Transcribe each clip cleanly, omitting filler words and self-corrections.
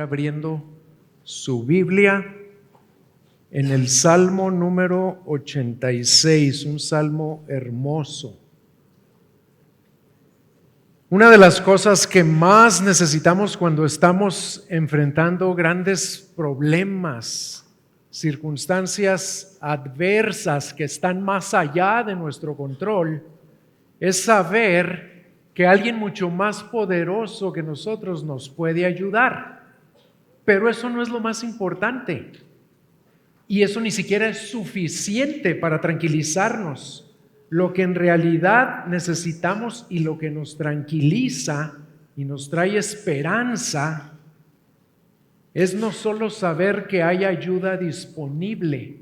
abriendo su Biblia en el Salmo número 86, un salmo hermoso. Una de las cosas que más necesitamos cuando estamos enfrentando grandes problemas, circunstancias adversas que están más allá de nuestro control, es saber que alguien mucho más poderoso que nosotros nos puede ayudar. Pero eso no es lo más importante. Y eso ni siquiera es suficiente para tranquilizarnos. Lo que en realidad necesitamos y lo que nos tranquiliza y nos trae esperanza es no solo saber que hay ayuda disponible,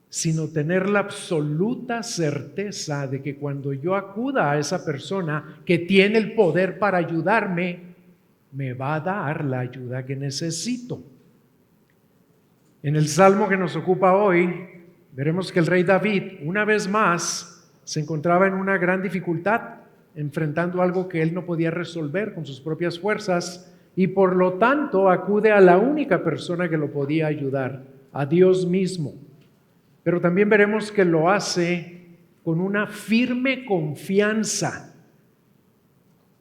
sino tener la absoluta certeza de que cuando yo acuda a esa persona que tiene el poder para ayudarme, me va a dar la ayuda que necesito. En el salmo que nos ocupa hoy, veremos que el rey David, una vez más, se encontraba en una gran dificultad, enfrentando algo que él no podía resolver con sus propias fuerzas, y por lo tanto acude a la única persona que lo podía ayudar, a Dios mismo. Pero también veremos que lo hace con una firme confianza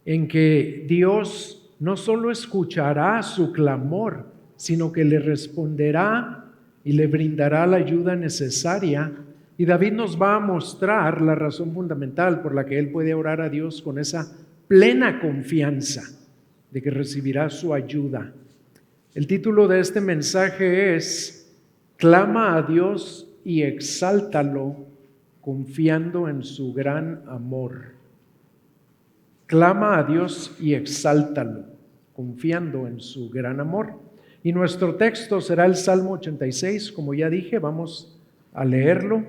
en que Dios no solo escuchará su clamor, sino que le responderá y le brindará la ayuda necesaria. Y David nos va a mostrar la razón fundamental por la que él puede orar a Dios con esa plena confianza de que recibirá su ayuda. El título de este mensaje es: Clama a Dios y exáltalo confiando en su gran amor. Clama a Dios y exáltalo confiando en su gran amor. Y nuestro texto será el Salmo 86, como ya dije, vamos a leerlo.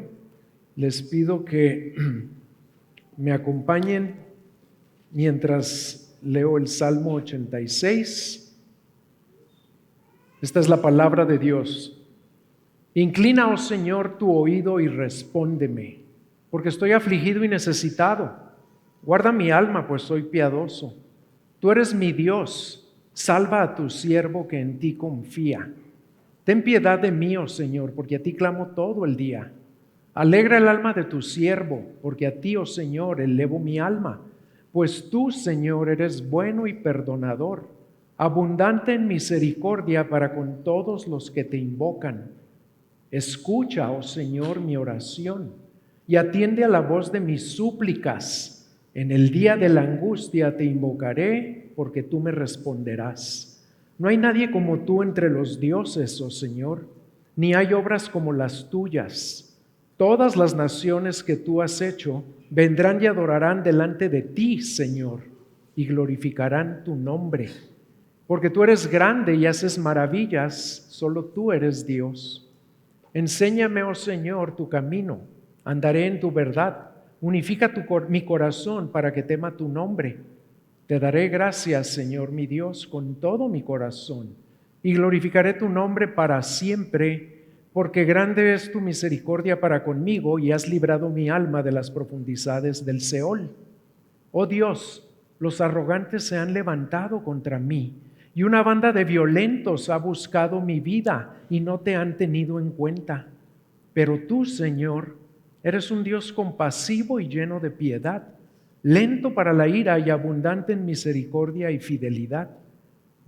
Les pido que me acompañen mientras leo el Salmo 86. Esta es la palabra de Dios. Inclina, oh Señor, tu oído y respóndeme, porque estoy afligido y necesitado. Guarda mi alma, pues soy piadoso. Tú eres mi Dios, salva a tu siervo que en ti confía. Ten piedad de mí, oh Señor, porque a ti clamo todo el día. Alegra el alma de tu siervo, porque a ti, oh Señor, elevo mi alma. Pues tú, Señor, eres bueno y perdonador, abundante en misericordia para con todos los que te invocan. Escucha, oh Señor, mi oración y atiende a la voz de mis súplicas. En el día de la angustia te invocaré, porque tú me responderás. No hay nadie como tú entre los dioses, oh Señor, ni hay obras como las tuyas. Todas las naciones que tú has hecho vendrán y adorarán delante de ti, Señor, y glorificarán tu nombre. Porque tú eres grande y haces maravillas, solo tú eres Dios. Enséñame, oh Señor, tu camino, andaré en tu verdad. Unifica mi corazón para que tema tu nombre. Te daré gracias, Señor mi Dios, con todo mi corazón, y glorificaré tu nombre para siempre, porque grande es tu misericordia para conmigo, y has librado mi alma de las profundidades del Seol. Oh Dios, los arrogantes se han levantado contra mí, y una banda de violentos ha buscado mi vida y no te han tenido en cuenta. Pero tú, Señor, eres un Dios compasivo y lleno de piedad, lento para la ira y abundante en misericordia y fidelidad.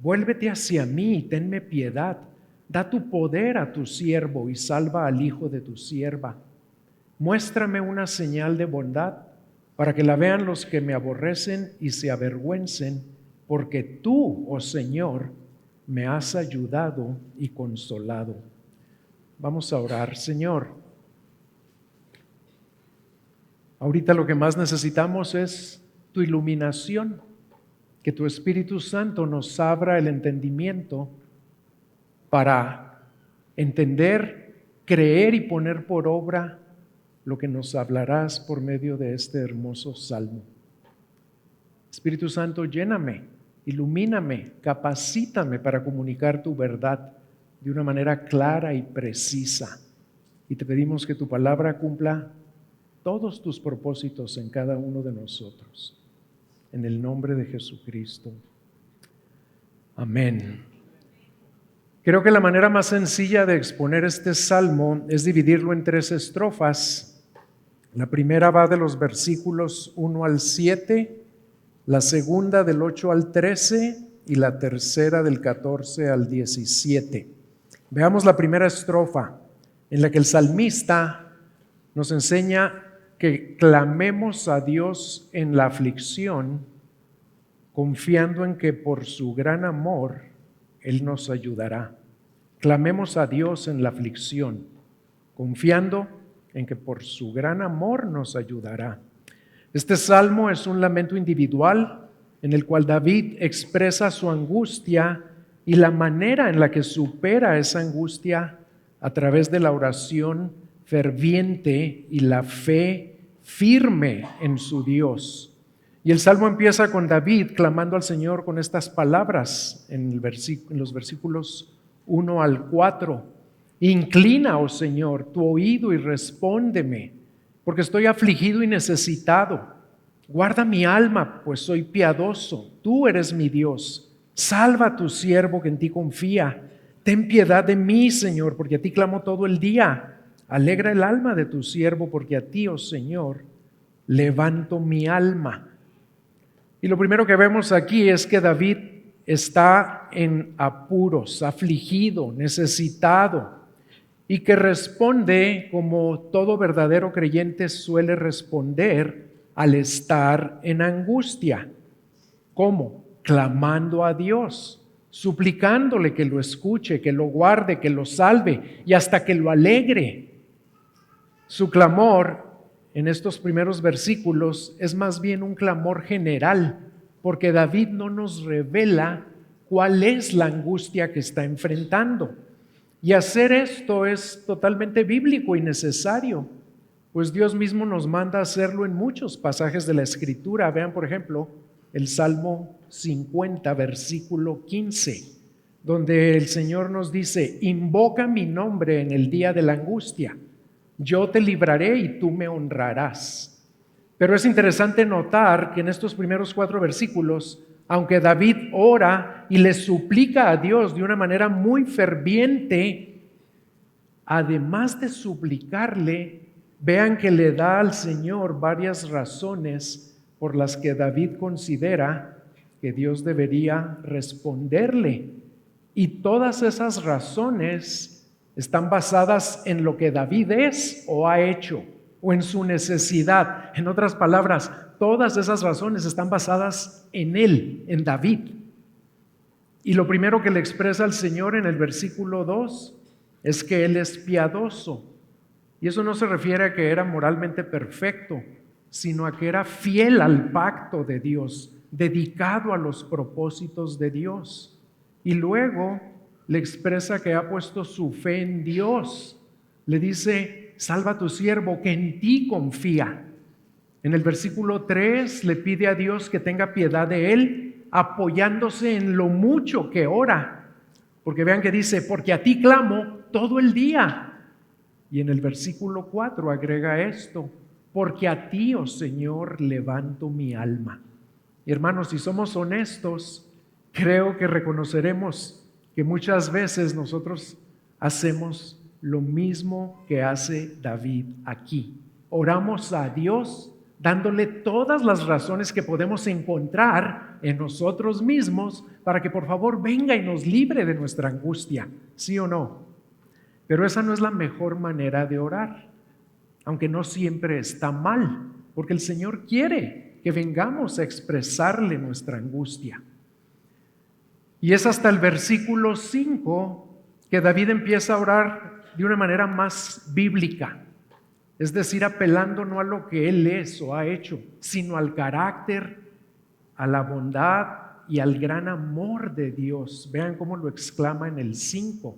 Vuélvete hacia mí y tenme piedad. Da tu poder a tu siervo y salva al hijo de tu sierva. Muéstrame una señal de bondad para que la vean los que me aborrecen y se avergüencen, porque tú, oh Señor, me has ayudado y consolado. Vamos a orar. Señor, ahorita lo que más necesitamos es tu iluminación, que tu Espíritu Santo nos abra el entendimiento para entender, creer y poner por obra lo que nos hablarás por medio de este hermoso salmo. Espíritu Santo, lléname, ilumíname, capacítame para comunicar tu verdad de una manera clara y precisa. Y te pedimos que tu palabra cumpla todos tus propósitos en cada uno de nosotros. En el nombre de Jesucristo. Amén. Creo que la manera más sencilla de exponer este salmo es dividirlo en 3 estrofas. La primera va de los versículos 1 al 7, la segunda del 8 al 13 y la tercera del 14 al 17. Veamos la primera estrofa, en la que el salmista nos enseña que clamemos a Dios en la aflicción, confiando en que por su gran amor Él nos ayudará. Clamemos a Dios en la aflicción, confiando en que por su gran amor nos ayudará. Este salmo es un lamento individual en el cual David expresa su angustia y la manera en la que supera esa angustia a través de la oración ferviente y la fe firme en su Dios. Y el salmo empieza con David clamando al Señor con estas palabras en los versículos 1 al 4. Inclina, oh Señor, tu oído y respóndeme, porque estoy afligido y necesitado. Guarda mi alma, pues soy piadoso. Tú eres mi Dios. Salva a tu siervo que en ti confía. Ten piedad de mí, Señor, porque a ti clamo todo el día. Alegra el alma de tu siervo, porque a ti, oh Señor, levanto mi alma. Y lo primero que vemos aquí es que David está en apuros, afligido, necesitado, y que responde como todo verdadero creyente suele responder al estar en angustia. ¿Cómo? Clamando a Dios, suplicándole que lo escuche, que lo guarde, que lo salve y hasta que lo alegre. Su clamor en estos primeros versículos es más bien un clamor general, porque David no nos revela cuál es la angustia que está enfrentando. Y hacer esto es totalmente bíblico y necesario, pues Dios mismo nos manda a hacerlo en muchos pasajes de la Escritura. Vean, por ejemplo, el Salmo 50, versículo 15, donde el Señor nos dice: invoca mi nombre en el día de la angustia. Yo te libraré y tú me honrarás. Pero es interesante notar que en estos primeros 4 versículos, aunque David ora y le suplica a Dios de una manera muy ferviente, además de suplicarle, vean que le da al Señor varias razones por las que David considera que Dios debería responderle. Y todas esas razones están basadas en lo que David es o ha hecho, o en su necesidad. En otras palabras, todas esas razones están basadas en él, en David. Y lo primero que le expresa al Señor en el versículo 2 es que Él es piadoso. Y eso no se refiere a que era moralmente perfecto, sino a que era fiel al pacto de Dios, dedicado a los propósitos de Dios. Y luego le expresa que ha puesto su fe en Dios. Le dice: salva a tu siervo que en ti confía. En el versículo 3 le pide a Dios que tenga piedad de él, apoyándose en lo mucho que ora. Porque vean que dice: porque a ti clamo todo el día. Y en el versículo 4 agrega esto: porque a ti, oh Señor, levanto mi alma. Y hermanos, si somos honestos, creo que reconoceremos que muchas veces nosotros hacemos lo mismo que hace David aquí. Oramos a Dios dándole todas las razones que podemos encontrar en nosotros mismos para que por favor venga y nos libre de nuestra angustia, ¿sí o no? Pero esa no es la mejor manera de orar, aunque no siempre está mal, porque el Señor quiere que vengamos a expresarle nuestra angustia. Y es hasta el versículo 5 que David empieza a orar de una manera más bíblica, es decir, apelando no a lo que él es o ha hecho, sino al carácter, a la bondad y al gran amor de Dios. Vean cómo lo exclama en el 5.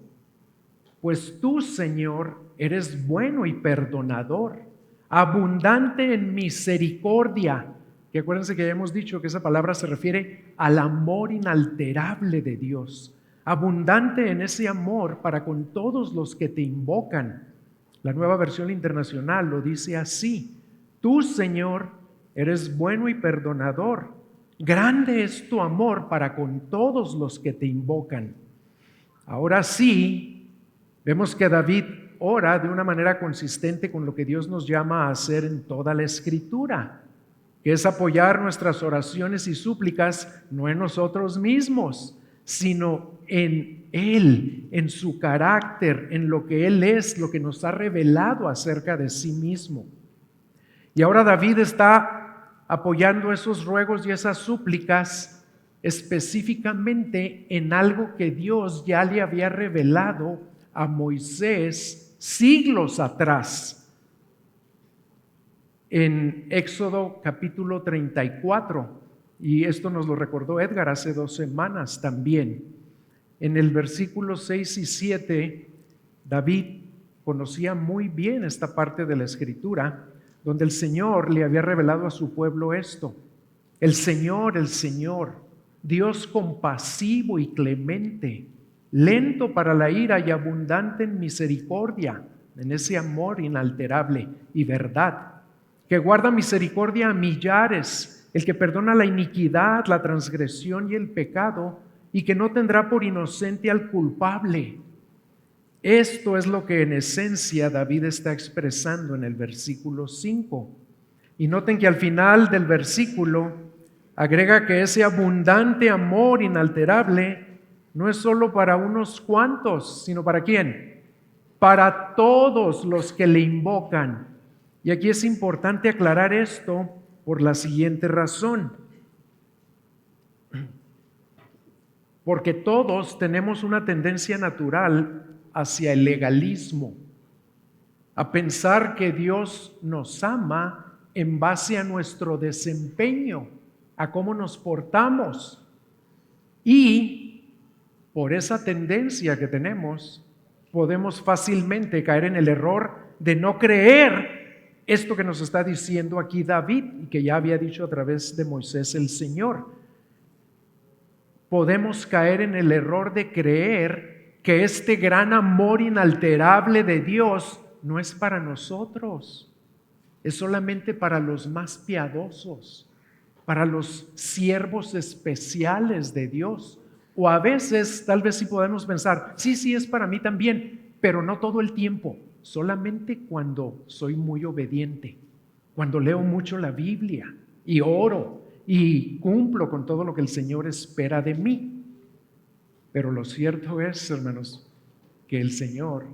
Pues tú, Señor, eres bueno y perdonador, abundante en misericordia. Que acuérdense que ya hemos dicho que esa palabra se refiere al amor inalterable de Dios, abundante en ese amor para con todos los que te invocan. La Nueva Versión Internacional lo dice así: tú, Señor, eres bueno y perdonador, grande es tu amor para con todos los que te invocan. Ahora sí, vemos que David ora de una manera consistente con lo que Dios nos llama a hacer en toda la Escritura, que es apoyar nuestras oraciones y súplicas no en nosotros mismos, sino en Él, en su carácter, en lo que Él es, lo que nos ha revelado acerca de sí mismo. Y ahora David está apoyando esos ruegos y esas súplicas específicamente en algo que Dios ya le había revelado a Moisés siglos atrás. En Éxodo capítulo 34, y esto nos lo recordó Edgar hace 2 semanas también. En el versículo 6 y 7, David conocía muy bien esta parte de la Escritura, donde el Señor le había revelado a su pueblo esto. El Señor, Dios compasivo y clemente, lento para la ira y abundante en misericordia, en ese amor inalterable y verdad, que guarda misericordia a millares, el que perdona la iniquidad, la transgresión y el pecado, y que no tendrá por inocente al culpable. Esto es lo que en esencia David está expresando en el versículo 5. Y noten que al final del versículo agrega que ese abundante amor inalterable no es solo para unos cuantos, sino ¿para quién? Para todos los que le invocan. Y aquí es importante aclarar esto por la siguiente razón. Porque todos tenemos una tendencia natural hacia el legalismo, a pensar que Dios nos ama en base a nuestro desempeño, a cómo nos portamos. Y por esa tendencia que tenemos, podemos fácilmente caer en el error de no creer esto que nos está diciendo aquí David y que ya había dicho a través de Moisés el Señor. Podemos caer en el error de creer que este gran amor inalterable de Dios no es para nosotros, es solamente para los más piadosos, para los siervos especiales de Dios. O a veces, tal vez sí podemos pensar, sí es para mí también, pero no todo el tiempo, solamente cuando soy muy obediente, cuando leo mucho la Biblia y oro y cumplo con todo lo que el Señor espera de mí. Pero lo cierto es, hermanos, que el Señor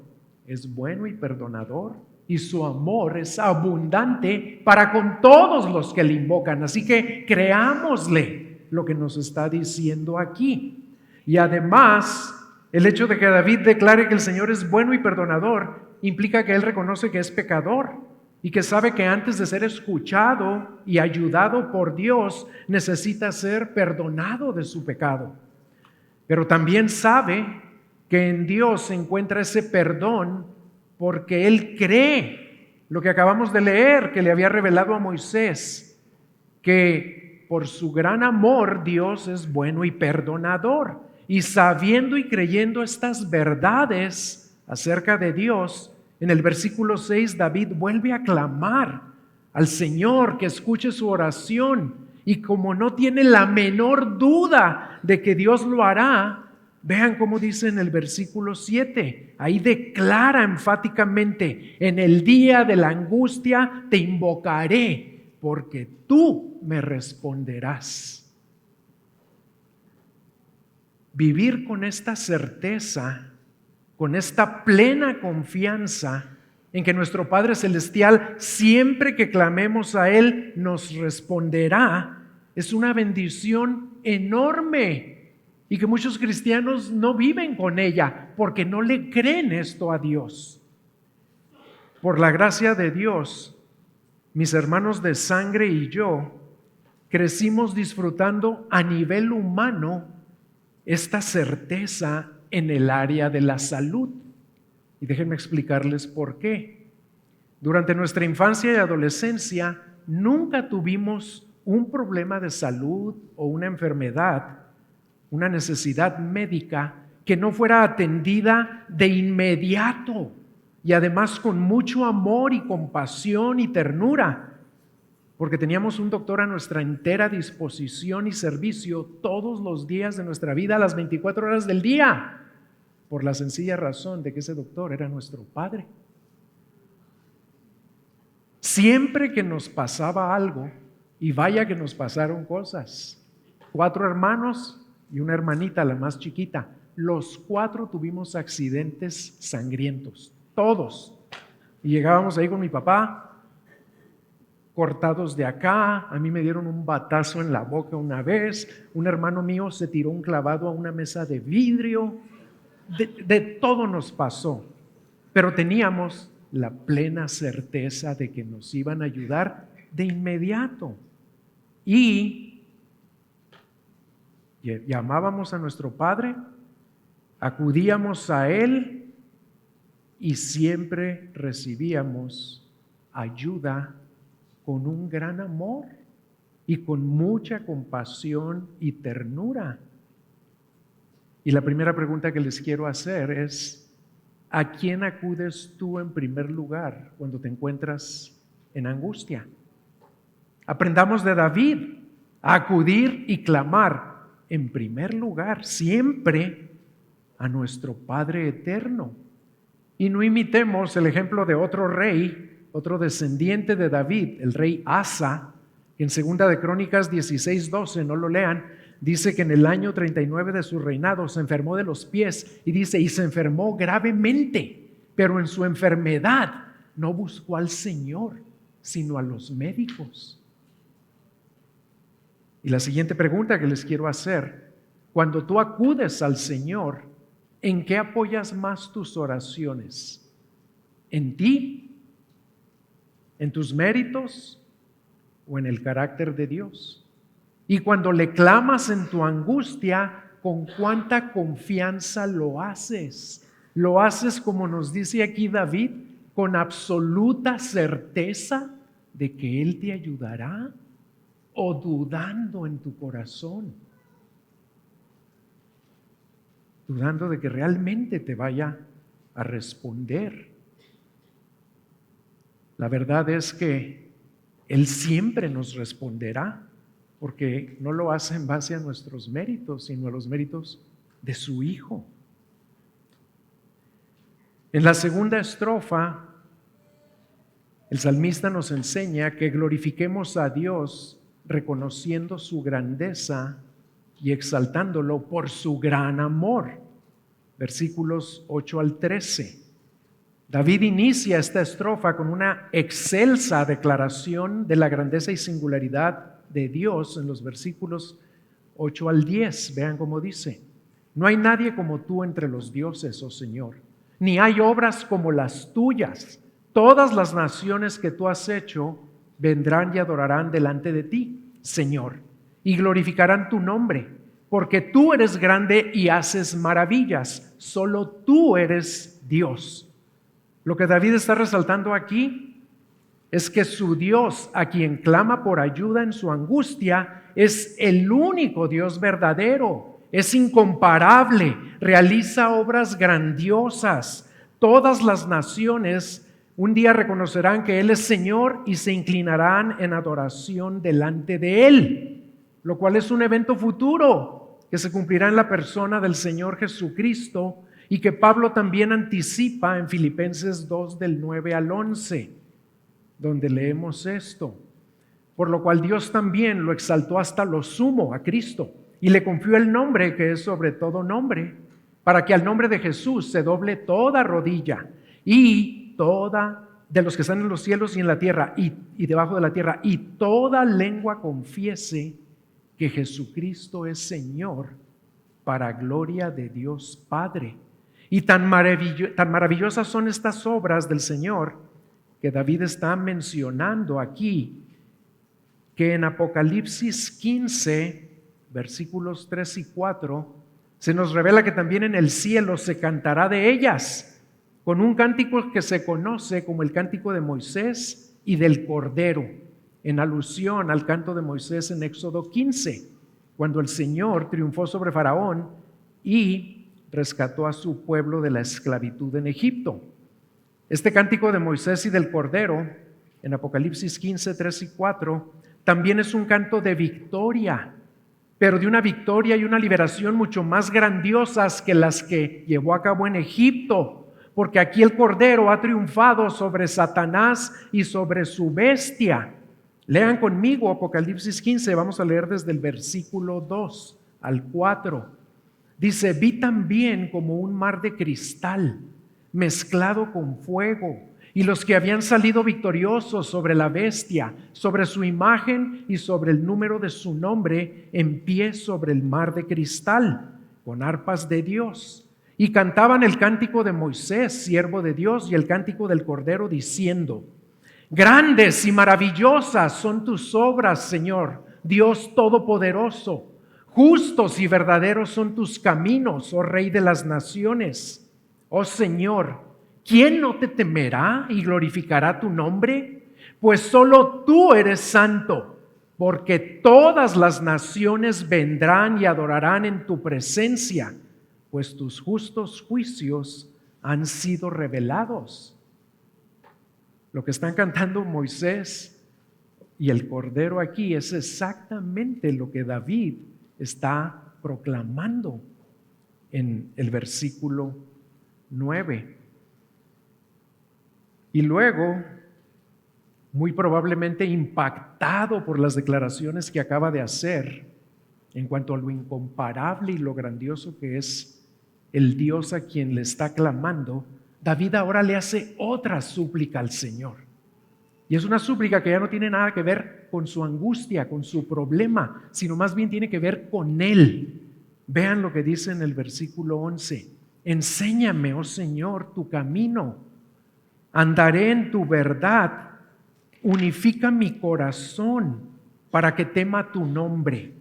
es bueno y perdonador y su amor es abundante para con todos los que le invocan. Así que creámosle lo que nos está diciendo aquí. Y además, el hecho de que David declare que el Señor es bueno y perdonador implica que él reconoce que es pecador y que sabe que antes de ser escuchado y ayudado por Dios, necesita ser perdonado de su pecado. Pero también sabe que en Dios se encuentra ese perdón porque él cree lo que acabamos de leer, que le había revelado a Moisés, que por su gran amor Dios es bueno y perdonador. Y sabiendo y creyendo estas verdades acerca de Dios, en el versículo 6 David vuelve a clamar al Señor que escuche su oración. Y como no tiene la menor duda de que Dios lo hará, vean cómo dice en el versículo 7, ahí declara enfáticamente, en el día de la angustia te invocaré, porque tú me responderás. Vivir con esta certeza, con esta plena confianza en que nuestro Padre Celestial, siempre que clamemos a Él, nos responderá, es una bendición enorme y que muchos cristianos no viven con ella porque no le creen esto a Dios. Por la gracia de Dios, mis hermanos de sangre y yo crecimos disfrutando a nivel humano esta certeza en el área de la salud. Y déjenme explicarles por qué. Durante nuestra infancia y adolescencia nunca tuvimos un problema de salud o una enfermedad, una necesidad médica que no fuera atendida de inmediato y además con mucho amor y compasión y ternura, porque teníamos un doctor a nuestra entera disposición y servicio todos los días de nuestra vida, a las 24 horas del día. por la sencilla razón de que ese doctor era nuestro padre. Siempre que nos pasaba algo, y vaya que nos pasaron cosas, 4 hermanos y una hermanita, la más chiquita, los 4 tuvimos accidentes sangrientos, todos. Y llegábamos ahí con mi papá, cortados de acá, a mí me dieron un batazo en la boca una vez, un hermano mío se tiró un clavado a una mesa de vidrio, de todo nos pasó, pero teníamos la plena certeza de que nos iban a ayudar de inmediato. Y llamábamos a nuestro Padre, acudíamos a Él y siempre recibíamos ayuda con un gran amor y con mucha compasión y ternura. Y la primera pregunta que les quiero hacer es: ¿a quién acudes tú en primer lugar cuando te encuentras en angustia? Aprendamos de David a acudir y clamar en primer lugar siempre a nuestro Padre eterno. Y no imitemos el ejemplo de otro rey, otro descendiente de David, el rey Asa, que en 2 de Crónicas 16:12, no lo lean, dice que en el año 39 de su reinado se enfermó de los pies y dice, y se enfermó gravemente, pero en su enfermedad no buscó al Señor, sino a los médicos. Y la siguiente pregunta que les quiero hacer: cuando tú acudes al Señor, ¿en qué apoyas más tus oraciones? ¿En ti? ¿En tus méritos? ¿O en el carácter de Dios? Y cuando le clamas en tu angustia, ¿con cuánta confianza lo haces? ¿Lo haces, como nos dice aquí David, con absoluta certeza de que Él te ayudará? ¿O dudando en tu corazón? Dudando de que realmente te vaya a responder. La verdad es que Él siempre nos responderá, porque no lo hace en base a nuestros méritos, sino a los méritos de su Hijo. En la segunda estrofa, el salmista nos enseña que glorifiquemos a Dios reconociendo su grandeza y exaltándolo por su gran amor. Versículos 8 al 13. David inicia esta estrofa con una excelsa declaración de la grandeza y singularidad de Dios en los versículos 8 al 10. Vean cómo dice: no hay nadie como tú entre los dioses, oh Señor, ni hay obras como las tuyas. Todas las naciones que tú has hecho vendrán y adorarán delante de ti, Señor, y glorificarán tu nombre, porque tú eres grande y haces maravillas. Solo tú eres Dios. Lo que David está resaltando aquí es que su Dios, a quien clama por ayuda en su angustia, es el único Dios verdadero, es incomparable, realiza obras grandiosas. Todas las naciones un día reconocerán que Él es Señor y se inclinarán en adoración delante de Él, lo cual es un evento futuro que se cumplirá en la persona del Señor Jesucristo y que Pablo también anticipa en Filipenses 2 del 9 al 11, donde leemos esto: por lo cual Dios también lo exaltó hasta lo sumo a Cristo y le confió el nombre que es sobre todo nombre, para que al nombre de Jesús se doble toda rodilla y toda, de los que están en los cielos y en la tierra y debajo de la tierra, y toda lengua confiese que Jesucristo es Señor, para gloria de Dios Padre. Y tan maravillosas son estas obras del Señor que David está mencionando aquí, que en Apocalipsis 15, versículos 3 y 4, se nos revela que también en el cielo se cantará de ellas, con un cántico que se conoce como el cántico de Moisés y del Cordero, en alusión al canto de Moisés en Éxodo 15, cuando el Señor triunfó sobre Faraón y rescató a su pueblo de la esclavitud en Egipto. Este cántico de Moisés y del Cordero, en Apocalipsis 15, 3 y 4, también es un canto de victoria, pero de una victoria y una liberación mucho más grandiosas que las que llevó a cabo en Egipto, porque aquí el Cordero ha triunfado sobre Satanás y sobre su bestia. Lean conmigo Apocalipsis 15, vamos a leer desde el versículo 2 al 4. Dice: vi también como un mar de cristal mezclado con fuego, y los que habían salido victoriosos sobre la bestia, sobre su imagen y sobre el número de su nombre, en pie sobre el mar de cristal, con arpas de Dios. Y cantaban el cántico de Moisés, siervo de Dios, y el cántico del Cordero, diciendo: grandes y maravillosas son tus obras, Señor, Dios Todopoderoso. Justos y verdaderos son tus caminos, oh Rey de las naciones. Oh Señor, ¿quién no te temerá y glorificará tu nombre? Pues solo tú eres santo, porque todas las naciones vendrán y adorarán en tu presencia, pues tus justos juicios han sido revelados. Lo que están cantando Moisés y el Cordero aquí es exactamente lo que David está proclamando en el versículo 9. Y luego, muy probablemente impactado por las declaraciones que acaba de hacer en cuanto a lo incomparable y lo grandioso que es el Dios a quien le está clamando, David ahora le hace otra súplica al Señor. Y es una súplica que ya no tiene nada que ver con su angustia, con su problema, sino más bien tiene que ver con él. Vean lo que dice en el versículo 11. Enséñame, oh Señor, tu camino. Andaré en tu verdad. Unifica mi corazón para que tema tu nombre.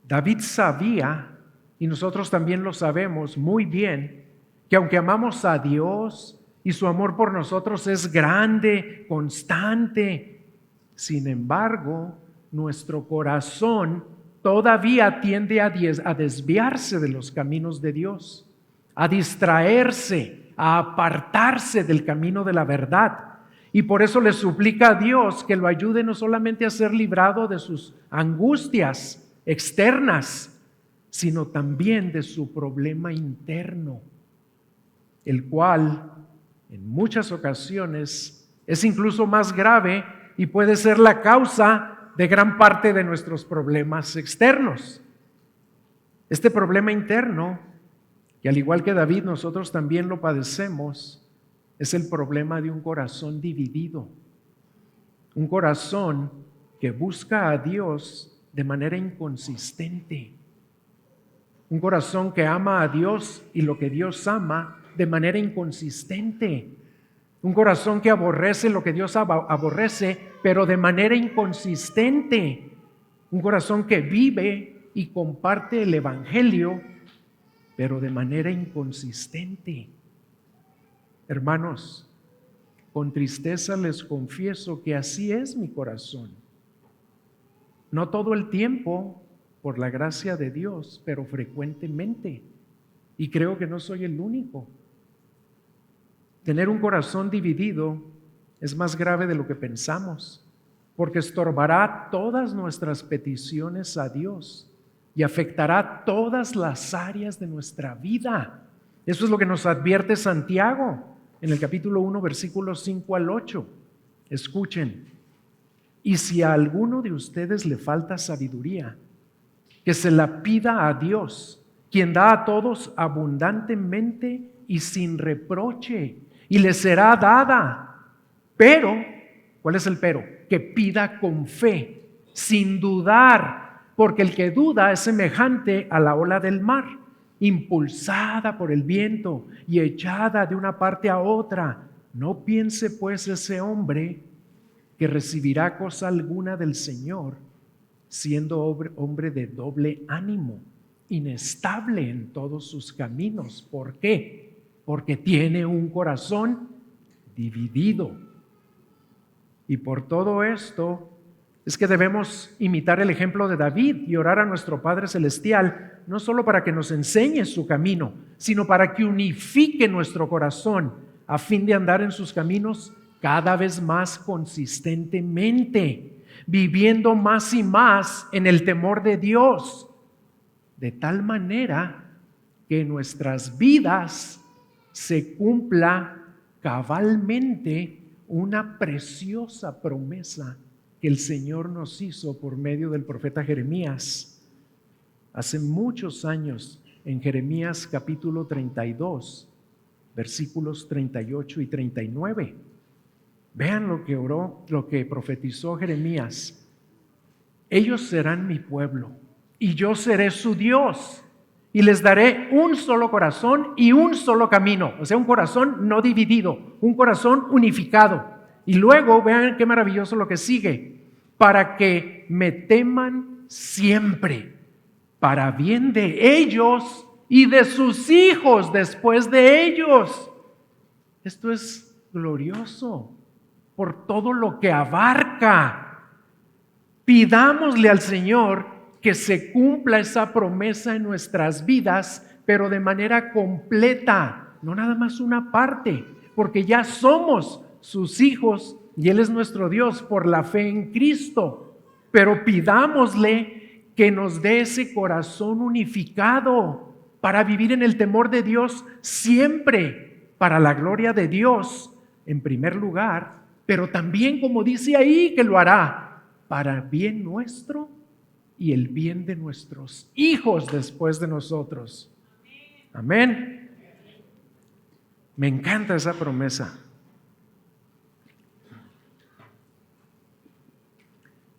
David sabía, y nosotros también lo sabemos muy bien, que aunque amamos a Dios y su amor por nosotros es grande, constante, sin embargo, nuestro corazón todavía tiende a desviarse de los caminos de Dios, a distraerse, a apartarse del camino de la verdad. Y por eso le suplica a Dios que lo ayude no solamente a ser librado de sus angustias externas, sino también de su problema interno, el cual en muchas ocasiones es incluso más grave y puede ser la causa de gran parte de nuestros problemas externos. Este problema interno, y al igual que David, nosotros también lo padecemos, es el problema de un corazón dividido. Un corazón que busca a Dios de manera inconsistente. Un corazón que ama a Dios y lo que Dios ama de manera inconsistente. Un corazón que aborrece lo que Dios aborrece, pero de manera inconsistente. Un corazón que vive y comparte el Evangelio, pero de manera inconsistente. Hermanos, con tristeza les confieso que así es mi corazón. No todo el tiempo, por la gracia de Dios, pero frecuentemente. Y creo que no soy el único. Tener un corazón dividido es más grave de lo que pensamos, porque estorbará todas nuestras peticiones a Dios y afectará todas las áreas de nuestra vida. Eso es lo que nos advierte Santiago en el capítulo 1, versículos 5 al 8. Escuchen: y si a alguno de ustedes le falta sabiduría, que se la pida a Dios, quien da a todos abundantemente y sin reproche, y le será dada. Pero, ¿cuál es el pero? Que pida con fe, sin dudar, porque el que duda es semejante a la ola del mar, impulsada por el viento y echada de una parte a otra. No piense pues ese hombre que recibirá cosa alguna del Señor, siendo hombre de doble ánimo, inestable en todos sus caminos. ¿Por qué? Porque tiene un corazón dividido. Y por todo esto es que debemos imitar el ejemplo de David y orar a nuestro Padre Celestial, no solo para que nos enseñe su camino, sino para que unifique nuestro corazón a fin de andar en sus caminos cada vez más consistentemente. viviendo más y más en el temor de Dios, de tal manera que en nuestras vidas se cumpla cabalmente una preciosa promesa que el Señor nos hizo por medio del profeta Jeremías. Hace muchos años, en Jeremías capítulo 32, versículos 38 y 39. Vean lo que oró, lo que profetizó Jeremías. Ellos serán mi pueblo y yo seré su Dios. Y les daré un solo corazón y un solo camino. O sea, un corazón no dividido, un corazón unificado. Y luego, vean qué maravilloso lo que sigue. Para que me teman siempre, para bien de ellos y de sus hijos después de ellos. Esto es glorioso por todo lo que abarca. Pidámosle al Señor que se cumpla esa promesa en nuestras vidas, pero de manera completa, no nada más una parte, porque ya somos sus hijos y Él es nuestro Dios por la fe en Cristo. Pero pidámosle que nos dé ese corazón unificado para vivir en el temor de Dios siempre, para la gloria de Dios en primer lugar, pero también, como dice ahí, que lo hará para bien nuestro y el bien de nuestros hijos después de nosotros. Amén. Me encanta esa promesa.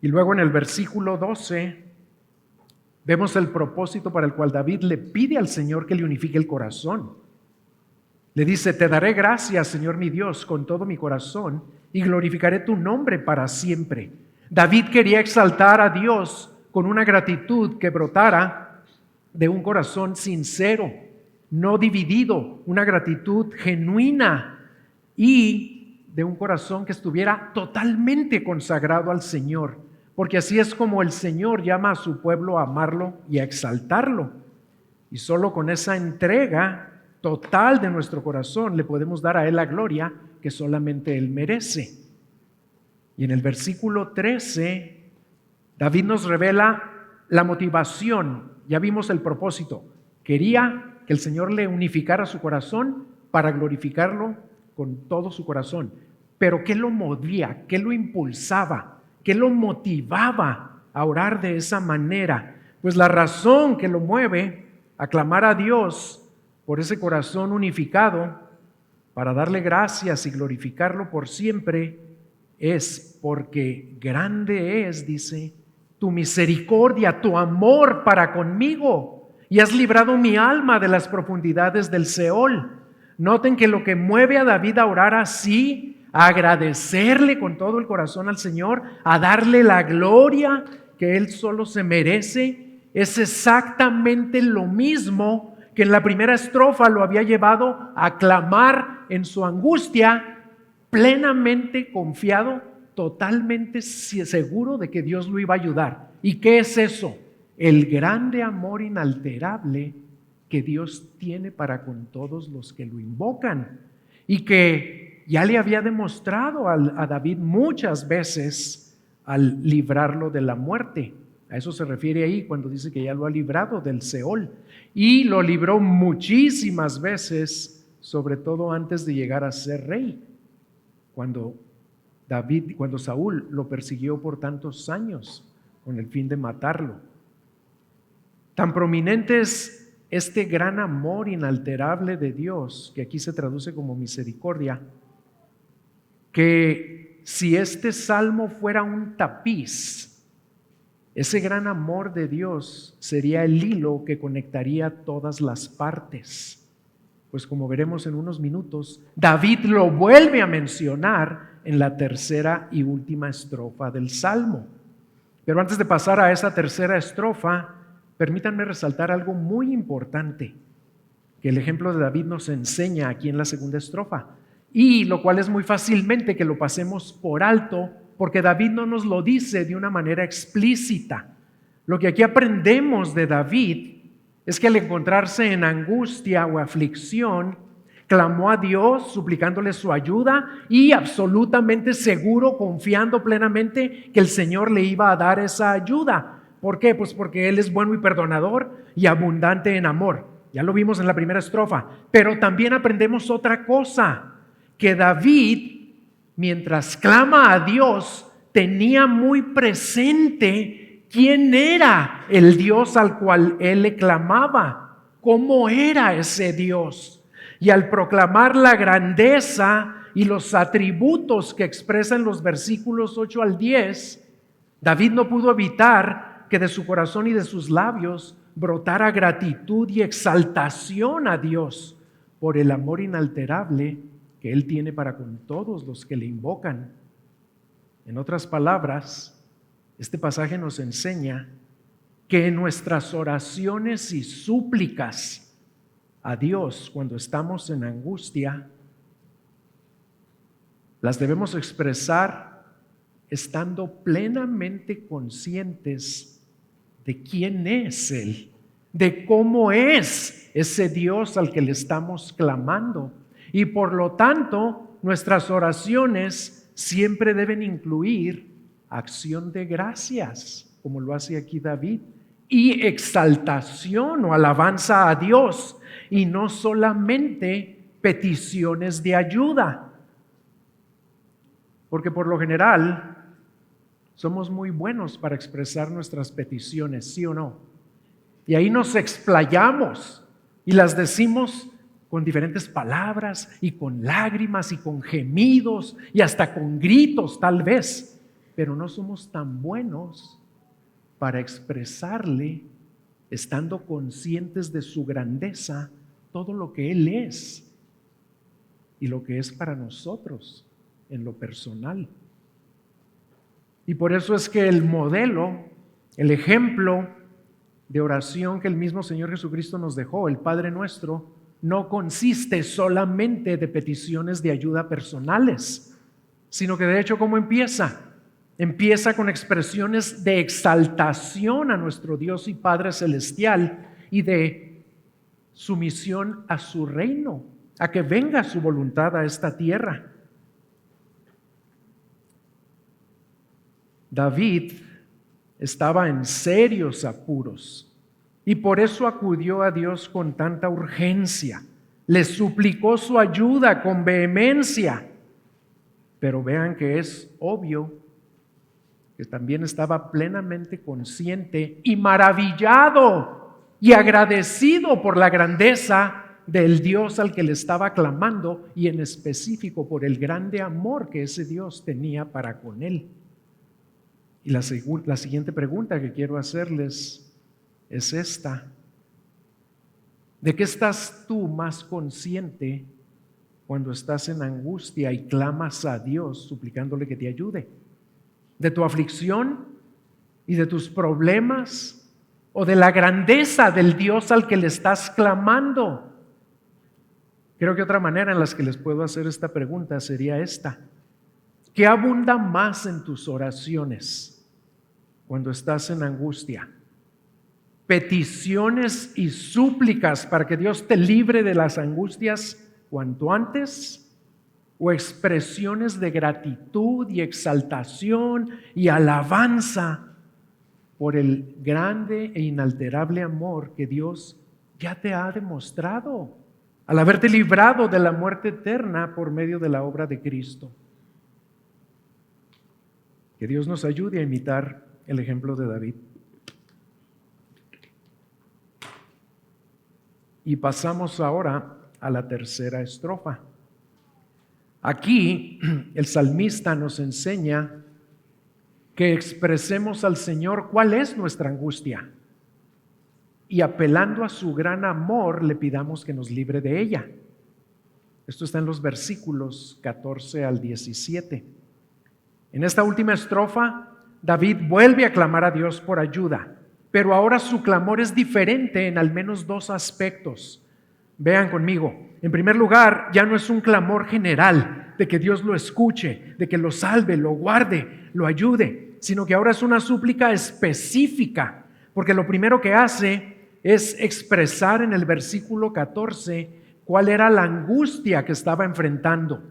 Y luego en el versículo 12 vemos el propósito para el cual David le pide al Señor que le unifique el corazón. Le dice: te daré gracias, Señor mi Dios, con todo mi corazón y glorificaré tu nombre para siempre. David quería exaltar a Dios con una gratitud que brotara de un corazón sincero, no dividido, una gratitud genuina y de un corazón que estuviera totalmente consagrado al Señor, porque así es como el Señor llama a su pueblo a amarlo y a exaltarlo. Y solo con esa entrega total de nuestro corazón le podemos dar a Él la gloria que solamente Él merece. Y en el versículo 13, David nos revela la motivación. Ya vimos el propósito. Quería que el Señor le unificara su corazón para glorificarlo con todo su corazón. Pero ¿qué lo movía? ¿Qué lo impulsaba? ¿Qué lo motivaba a orar de esa manera? Pues la razón que lo mueve a clamar a Dios por ese corazón unificado, para darle gracias y glorificarlo por siempre, es porque grande es, dice, tu misericordia, tu amor para conmigo, y has librado mi alma de las profundidades del Seol. Noten que lo que mueve a David a orar así, a agradecerle con todo el corazón al Señor, a darle la gloria que Él solo se merece, es exactamente lo mismo que en la primera estrofa lo había llevado a clamar en su angustia, plenamente confiado, totalmente seguro de que Dios lo iba a ayudar. ¿Y qué es eso? El grande amor inalterable que Dios tiene para con todos los que lo invocan, y que ya le había demostrado a David muchas veces al librarlo de la muerte. A eso se refiere ahí cuando dice que ya lo ha librado del Seol, y lo libró muchísimas veces, sobre todo antes de llegar a ser rey, cuando Saúl lo persiguió por tantos años con el fin de matarlo. Tan prominente es este gran amor inalterable de Dios, que aquí se traduce como misericordia, que si este salmo fuera un tapiz, ese gran amor de Dios sería el hilo que conectaría todas las partes. Pues como veremos en unos minutos, David lo vuelve a mencionar en la tercera y última estrofa del Salmo. Pero antes de pasar a esa tercera estrofa, permítanme resaltar algo muy importante que el ejemplo de David nos enseña aquí en la segunda estrofa, y lo cual es muy fácilmente que lo pasemos por alto, porque David no nos lo dice de una manera explícita. Lo que aquí aprendemos de David es que al encontrarse en angustia o aflicción, Clamó a Dios suplicándole su ayuda y absolutamente seguro, confiando plenamente que el Señor le iba a dar esa ayuda. ¿Por qué? Pues porque Él es bueno y perdonador y abundante en amor. Ya lo vimos en la primera estrofa. Pero también aprendemos otra cosa, que David, mientras clama a Dios, tenía muy presente quién era el Dios al cual él le clamaba, cómo era ese Dios. Y al proclamar la grandeza y los atributos que expresan los versículos 8 al 10, David no pudo evitar que de su corazón y de sus labios brotara gratitud y exaltación a Dios por el amor inalterable que Él tiene para con todos los que le invocan. En otras palabras, este pasaje nos enseña que en nuestras oraciones y súplicas a Dios cuando estamos en angustia, las debemos expresar estando plenamente conscientes de quién es Él, de cómo es ese Dios al que le estamos clamando. Y por lo tanto, nuestras oraciones siempre deben incluir acción de gracias, como lo hace aquí David, y exaltación o alabanza a Dios, y no solamente peticiones de ayuda. Porque por lo general somos muy buenos para expresar nuestras peticiones, ¿sí o no? Y ahí nos explayamos y las decimos con diferentes palabras y con lágrimas y con gemidos y hasta con gritos tal vez, pero no somos tan buenos para expresarle, estando conscientes de su grandeza, todo lo que Él es y lo que es para nosotros en lo personal. Y por eso es que el modelo, el ejemplo de oración que el mismo Señor Jesucristo nos dejó, el Padre Nuestro, no consiste solamente de peticiones de ayuda personales, sino que de hecho, ¿cómo empieza? Empieza con expresiones de exaltación a nuestro Dios y Padre Celestial y de sumisión a su reino, a que venga su voluntad a esta tierra. David estaba en serios apuros y por eso acudió a Dios con tanta urgencia. Le suplicó su ayuda con vehemencia. Pero vean que es obvio que también estaba plenamente consciente y maravillado y agradecido por la grandeza del Dios al que le estaba clamando y en específico por el grande amor que ese Dios tenía para con él. Y la siguiente pregunta que quiero hacerles es esta: ¿de qué estás tú más consciente cuando estás en angustia y clamas a Dios suplicándole que te ayude? ¿De tu aflicción y de tus problemas o de la grandeza del Dios al que le estás clamando? Creo que otra manera en la que les puedo hacer esta pregunta sería esta: ¿qué abunda más en tus oraciones cuando estás en angustia? ¿Peticiones y súplicas para que Dios te libre de las angustias cuanto antes? ¿O expresiones de gratitud y exaltación y alabanza por el grande e inalterable amor que Dios ya te ha demostrado al haberte librado de la muerte eterna por medio de la obra de Cristo? Que Dios nos ayude a imitar el ejemplo de David. Y pasamos ahora a la tercera estrofa. Aquí el salmista nos enseña que expresemos al Señor cuál es nuestra angustia y apelando a su gran amor le pidamos que nos libre de ella. Esto está en los versículos 14 al 17. En esta última estrofa, David vuelve a clamar a Dios por ayuda, pero ahora su clamor es diferente en al menos dos aspectos. Vean conmigo. En primer lugar, ya no es un clamor general de que Dios lo escuche, de que lo salve, lo guarde, lo ayude, sino que ahora es una súplica específica, porque lo primero que hace es expresar en el versículo 14 cuál era la angustia que estaba enfrentando.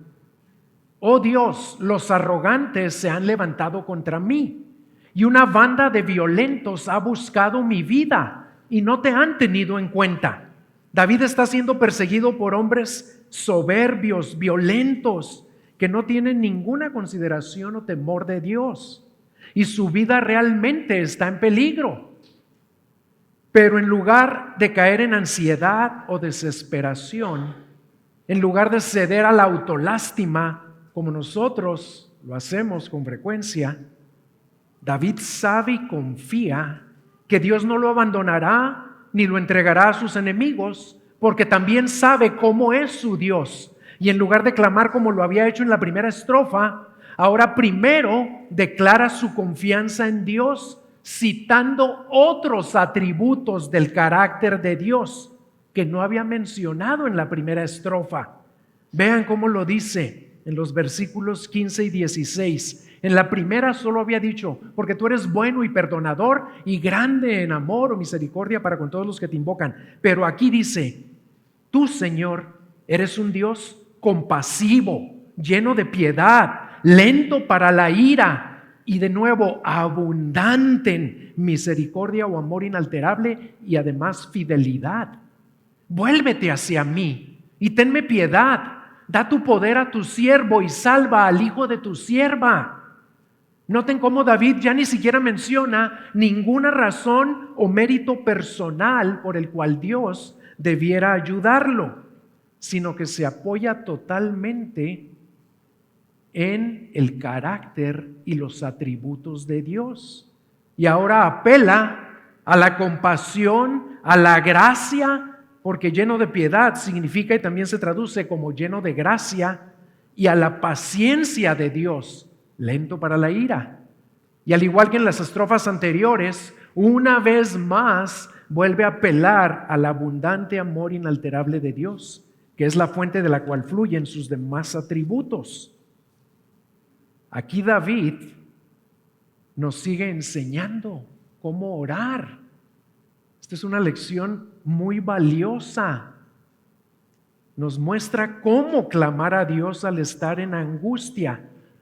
Oh Dios, los arrogantes se han levantado contra mí y una banda de violentos ha buscado mi vida y no te han tenido en cuenta. David está siendo perseguido por hombres soberbios, violentos, que no tienen ninguna consideración o temor de Dios. Y su vida realmente está en peligro. Pero en lugar de caer en ansiedad o desesperación, en lugar de ceder a la autolástima, como nosotros lo hacemos con frecuencia, David sabe y confía que Dios no lo abandonará ni lo entregará a sus enemigos, porque también sabe cómo es su Dios. Y en lugar de clamar como lo había hecho en la primera estrofa, ahora primero declara su confianza en Dios, citando otros atributos del carácter de Dios que no había mencionado en la primera estrofa. Vean cómo lo dice en los versículos 15 y 16. En la primera solo había dicho, porque tú eres bueno y perdonador y grande en amor o misericordia para con todos los que te invocan. Pero aquí dice, tú, Señor, eres un Dios compasivo, lleno de piedad, lento para la ira y de nuevo abundante en misericordia o amor inalterable y además fidelidad. Vuélvete hacia mí y tenme piedad. Da tu poder a tu siervo y salva al hijo de tu sierva. Noten cómo David ya ni siquiera menciona ninguna razón o mérito personal por el cual Dios debiera ayudarlo, sino que se apoya totalmente en el carácter y los atributos de Dios. Y ahora apela a la compasión, a la gracia, porque lleno de piedad significa y también se traduce como lleno de gracia, y a la paciencia de Dios, lento para la ira. Y al igual que en las estrofas anteriores, una vez más vuelve a apelar al abundante amor inalterable de Dios, que es la fuente de la cual fluyen sus demás atributos. Aquí David nos sigue enseñando cómo orar. Esta es una lección muy valiosa. Nos muestra cómo clamar a Dios al estar en angustia.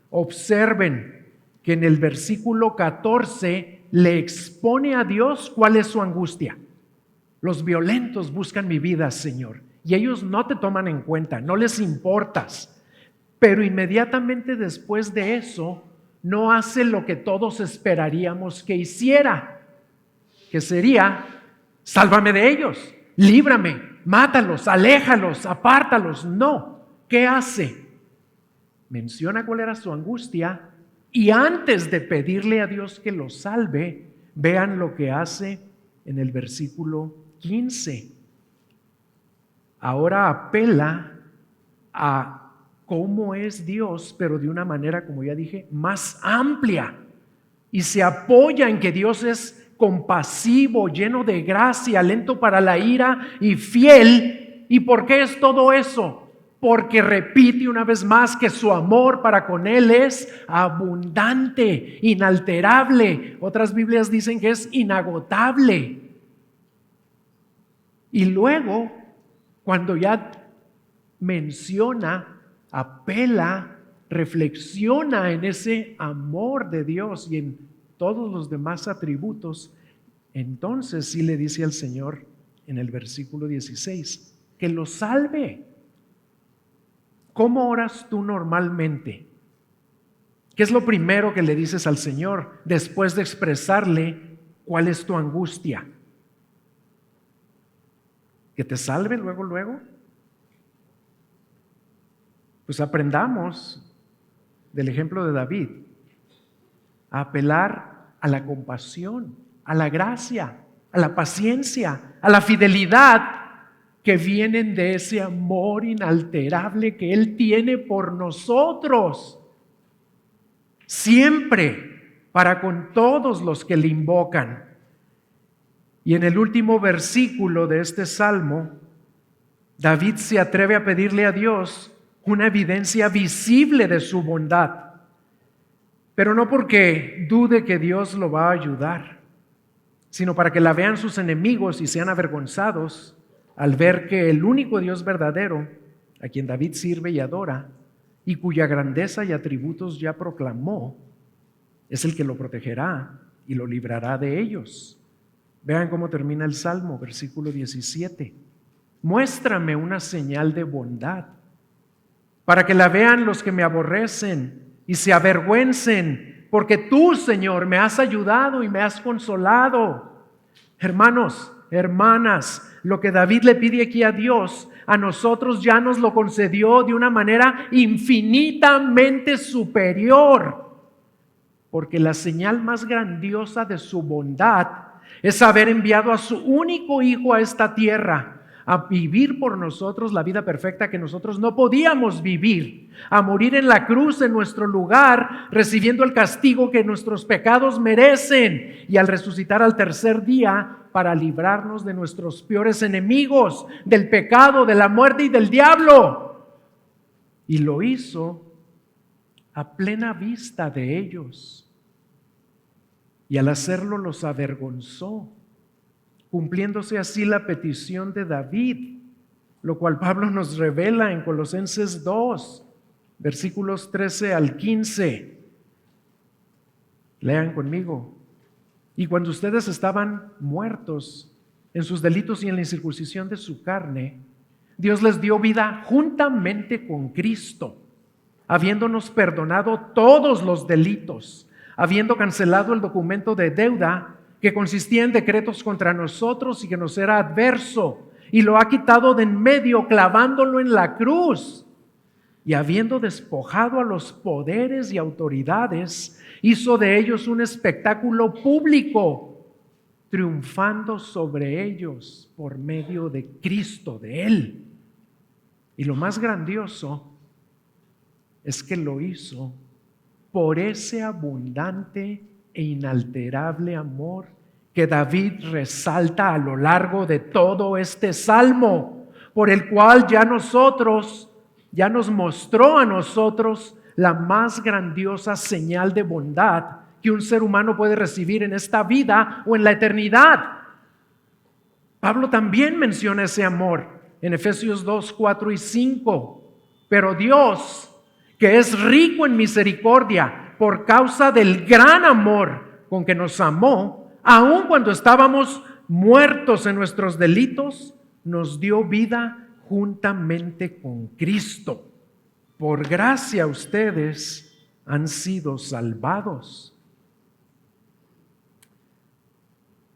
Observen que en el versículo 14 le expone a Dios cuál es su angustia. Los violentos buscan mi vida, Señor, y ellos no te toman en cuenta, no les importas. Pero inmediatamente después de eso, no hace lo que todos esperaríamos que hiciera, que sería, sálvame de ellos, líbrame, mátalos, aléjalos, apártalos. No, ¿qué hace? Menciona cuál era su angustia y antes de pedirle a Dios que lo salve, vean lo que hace en el versículo 15. Ahora apela a cómo es Dios, pero de una manera, como ya dije, más amplia. Y se apoya en que Dios es compasivo, lleno de gracia, lento para la ira y fiel. ¿Y por qué es todo eso? Porque repite una vez más que su amor para con Él es abundante, inalterable. Otras Biblias dicen que es inagotable. Y luego, cuando ya menciona, apela, reflexiona en ese amor de Dios y en todos los demás atributos, entonces sí le dice al Señor en el versículo 16 que lo salve. ¿Cómo oras tú normalmente? ¿Qué es lo primero que le dices al Señor después de expresarle cuál es tu angustia? ¿Que te salve luego? Pues aprendamos del ejemplo de David a apelar a la compasión, a la gracia, a la paciencia, a la fidelidad que vienen de ese amor inalterable que Él tiene por nosotros, siempre para con todos los que le invocan. Y en el último versículo de este salmo, David se atreve a pedirle a Dios una evidencia visible de su bondad, pero no porque dude que Dios lo va a ayudar, sino para que la vean sus enemigos y sean avergonzados, al ver que el único Dios verdadero, a quien David sirve y adora, y cuya grandeza y atributos ya proclamó, es el que lo protegerá y lo librará de ellos. Vean cómo termina el Salmo, versículo 17. Muéstrame una señal de bondad, para que la vean los que me aborrecen y se avergüencen, porque tú, Señor, me has ayudado y me has consolado. Hermanos, hermanas, lo que David le pide aquí a Dios, a nosotros ya nos lo concedió de una manera infinitamente superior, porque la señal más grandiosa de su bondad es haber enviado a su único Hijo a esta tierra, a vivir por nosotros la vida perfecta que nosotros no podíamos vivir, a morir en la cruz en nuestro lugar, recibiendo el castigo que nuestros pecados merecen, y al resucitar al tercer día para librarnos de nuestros peores enemigos, del pecado, de la muerte y del diablo. Y lo hizo a plena vista de ellos, y al hacerlo los avergonzó, cumpliéndose así la petición de David, lo cual Pablo nos revela en Colosenses 2, versículos 13 al 15. Lean conmigo. Y cuando ustedes estaban muertos en sus delitos y en la incircuncisión de su carne, Dios les dio vida juntamente con Cristo, habiéndonos perdonado todos los delitos, habiendo cancelado el documento de deuda que consistía en decretos contra nosotros y que nos era adverso, y lo ha quitado de en medio, clavándolo en la cruz. Y habiendo despojado a los poderes y autoridades, hizo de ellos un espectáculo público, triunfando sobre ellos por medio de Cristo, de Él. Y lo más grandioso es que lo hizo por ese abundante e inalterable amor que David resalta a lo largo de todo este salmo, por el cual ya nos mostró a nosotros la más grandiosa señal de bondad que un ser humano puede recibir en esta vida o en la eternidad. Pablo también menciona ese amor en Efesios 2, 4 y 5. Pero Dios, que es rico en misericordia, por causa del gran amor con que nos amó, aun cuando estábamos muertos en nuestros delitos, nos dio vida juntamente con Cristo. Por gracia ustedes han sido salvados.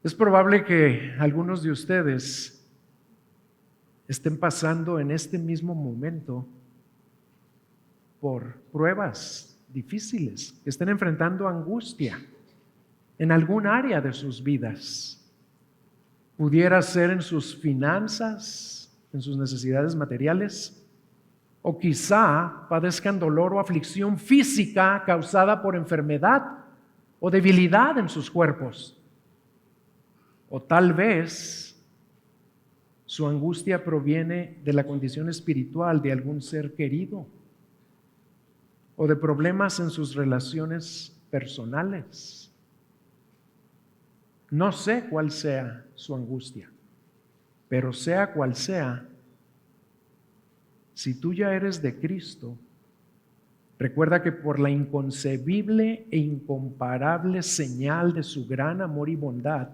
Es probable que algunos de ustedes estén pasando en este mismo momento por pruebas difíciles, que estén enfrentando angustia en algún área de sus vidas. Pudiera ser en sus finanzas, en sus necesidades materiales, o quizá padezcan dolor o aflicción física causada por enfermedad o debilidad en sus cuerpos. O tal vez su angustia proviene de la condición espiritual de algún ser querido, o de problemas en sus relaciones personales. No sé cuál sea su angustia, pero sea cual sea, si tú ya eres de Cristo, recuerda que por la inconcebible e incomparable señal de su gran amor y bondad,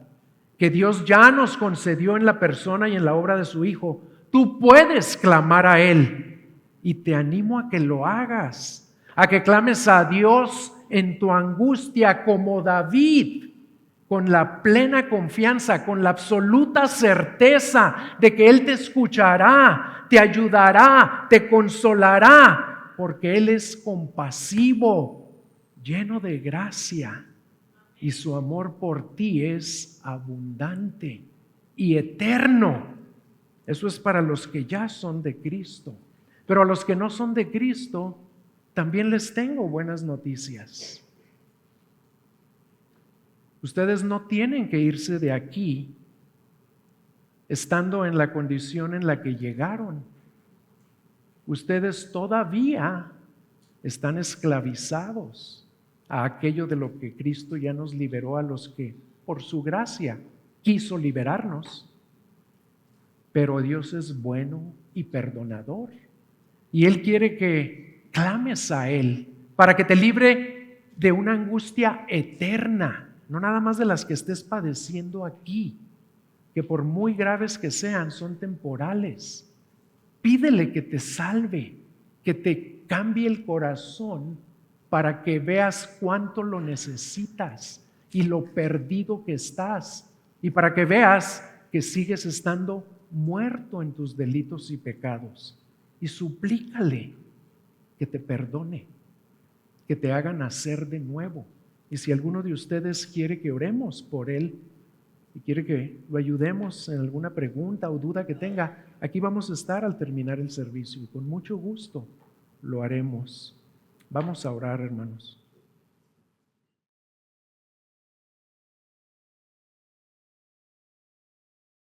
que Dios ya nos concedió en la persona y en la obra de su Hijo, tú puedes clamar a Él. Y te animo a que lo hagas, a que clames a Dios en tu angustia como David, con la plena confianza, con la absoluta certeza de que Él te escuchará, te ayudará, te consolará, porque Él es compasivo, lleno de gracia, y su amor por ti es abundante y eterno. Eso es para los que ya son de Cristo. Pero a los que no son de Cristo, también les tengo buenas noticias. Ustedes no tienen que irse de aquí estando en la condición en la que llegaron. Ustedes todavía están esclavizados a aquello de lo que Cristo ya nos liberó, a los que por su gracia quiso liberarnos. pero Dios es bueno y perdonador. Y Él quiere que clames a Él para que te libre de una angustia eterna, no nada más de las que estés padeciendo aquí, que por muy graves que sean, son temporales. Pídele que te salve, que te cambie el corazón para que veas cuánto lo necesitas y lo perdido que estás, y para que veas que sigues estando muerto en tus delitos y pecados. Y suplícale que te perdone, que te haga nacer de nuevo. Y si alguno de ustedes quiere que oremos por él y quiere que lo ayudemos en alguna pregunta o duda que tenga, aquí vamos a estar al terminar el servicio y con mucho gusto lo haremos. Vamos a orar, hermanos.